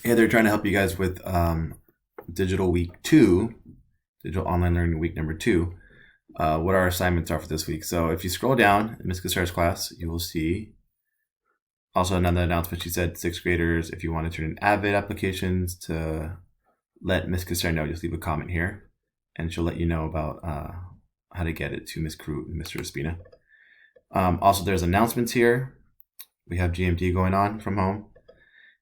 Yeah, they're trying to help you guys with Digital Week 2, Digital Online Learning Week number 2, what our assignments are for this week. So if you scroll down in Ms. Cassara's class, you will see also another announcement. She said 6th graders, if you want to turn in Avid applications to let Ms. Cassara know, just leave a comment here, and she'll let you know about how to get it to Ms. Crew and Mr. Espina. Also, there's announcements here. We have GMT going on from home.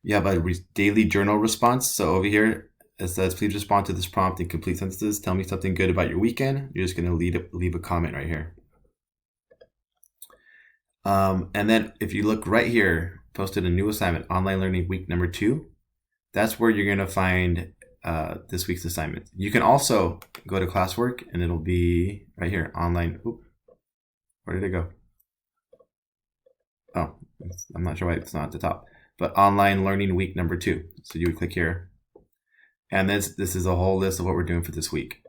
You have a daily journal response. So over here, it says, please respond to this prompt in complete sentences. Tell me something good about your weekend. You're just going to leave a comment right here. And then if you look right here, posted a new assignment, Online Learning Week number 2. That's where you're going to find this week's assignment. You can also go to classwork and it'll be right here, online. Oop, where did it go? Oh, I'm not sure why it's not at the top. But Online Learning Week number 2. So you would click here. And this is a whole list of what we're doing for this week.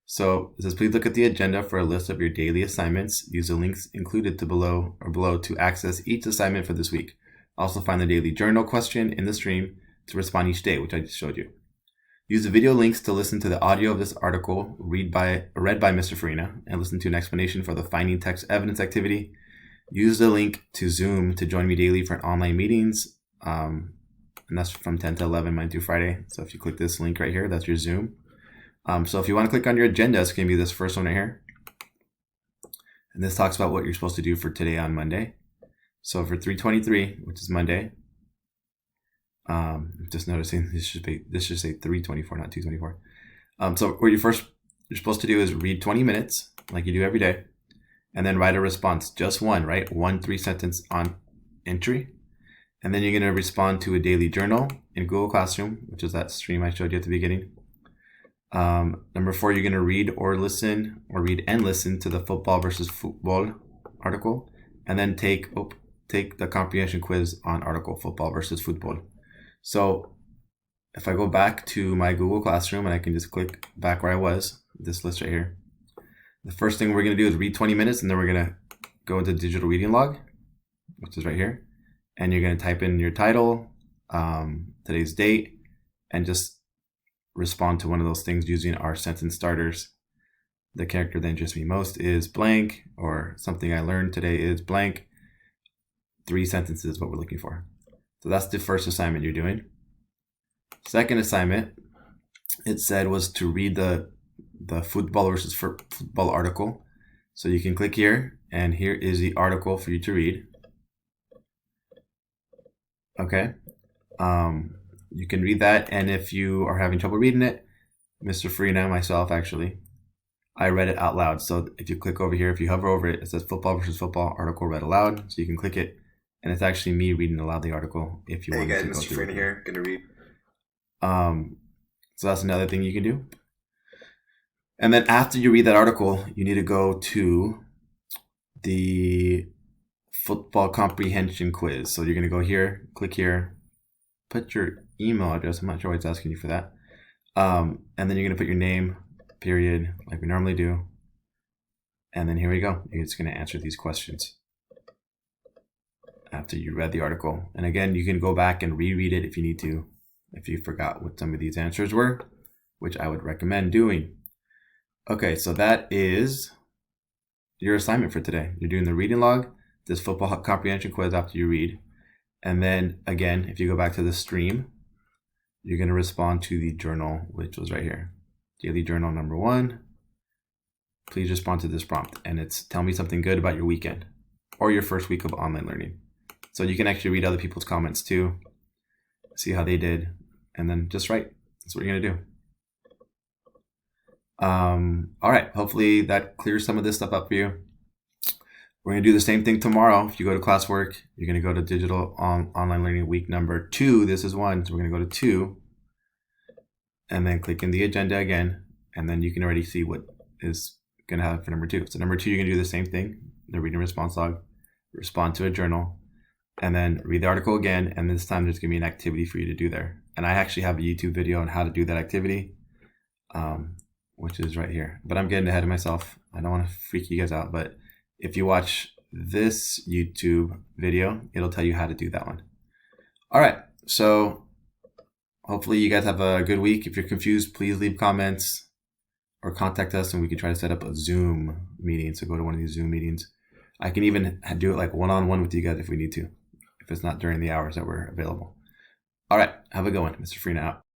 So it says, please look at the agenda for a list of your daily assignments. Use the links included below to access each assignment for this week. Also find the daily journal question in the stream to respond each day, which I just showed you. Use the video links to listen to the audio of this article read by Mr. Farina and listen to an explanation for the finding text evidence activity. Use the link to Zoom to join me daily for online meetings. And that's from 10 to 11, Monday through Friday. So if you click this link right here, that's your Zoom. So if you want to click on your agenda, it's going to be this first one right here. And this talks about what you're supposed to do for today on Monday. So for 3/23, which is Monday, just noticing this should say 3/24, not 2/24. So what you're supposed to do is read 20 minutes, like you do every day, and then write a response, just one, right? 1 3-sentence on entry. And then you're going to respond to a daily journal in Google Classroom, which is that stream I showed you at the beginning. Number 4, you're going to read and listen to the football versus football article, and then take the comprehension quiz on article football versus football. So if I go back to my Google Classroom and I can just click back where I was, this list right here, the first thing we're going to do is read 20 minutes, and then we're going to go into digital reading log, which is right here. And you're going to type in your title, today's date, and just respond to one of those things using our sentence starters. The character that interests me most is blank, or something I learned today is blank. 3 sentences is what we're looking for. So that's the first assignment you're doing. Second assignment, it said, was to read the football versus football article. So you can click here, and here is the article for you to read. Okay, you can read that, and if you are having trouble reading it, Mr. Farina and myself, actually, I read it out loud. So if you click over here, if you hover over it, it says football versus football article read aloud. So you can click it, and it's actually me reading aloud the article. If you want to go Mr. Farina here, gonna read. So that's another thing you can do. And then after you read that article, you need to go to the football comprehension quiz. So you're going to go here, click here, put your email address. I'm not sure why it's asking you for that. And then you're going to put your name, period, like we normally do. And then here we go. You're just going to answer these questions after you read the article. And again, you can go back and reread it if you need to, if you forgot what some of these answers were, which I would recommend doing. Okay, so that is your assignment for today. You're doing the reading log, this football comprehension quiz after you read. And then again, if you go back to the stream, you're going to respond to the journal, which was right here. Daily journal number 1. Please respond to this prompt. And it's tell me something good about your weekend or your first week of online learning. So you can actually read other people's comments too, see how they did, and then just write. That's what you're going to do. All right, hopefully that clears some of this stuff up for you. We're going to do the same thing tomorrow. If you go to classwork, you're going to go to Digital Online Learning Week number 2. This is 1, so we're going to go to 2. And then click in the agenda again. And then you can already see what is going to happen for number 2. So number 2, you're going to do the same thing. The reading response log, respond to a journal, and then read the article again. And this time there's going to be an activity for you to do there. And I actually have a YouTube video on how to do that activity, which is right here. But I'm getting ahead of myself. I don't want to freak you guys out, but if you watch this YouTube video, it'll tell you how to do that one. All right, so hopefully you guys have a good week. If you're confused, please leave comments or contact us and we can try to set up a Zoom meeting. So go to one of these Zoom meetings. I can even do it like one-on-one with you guys if we need to, if it's not during the hours that we're available. All right. Have a good one. Mr. Freena out.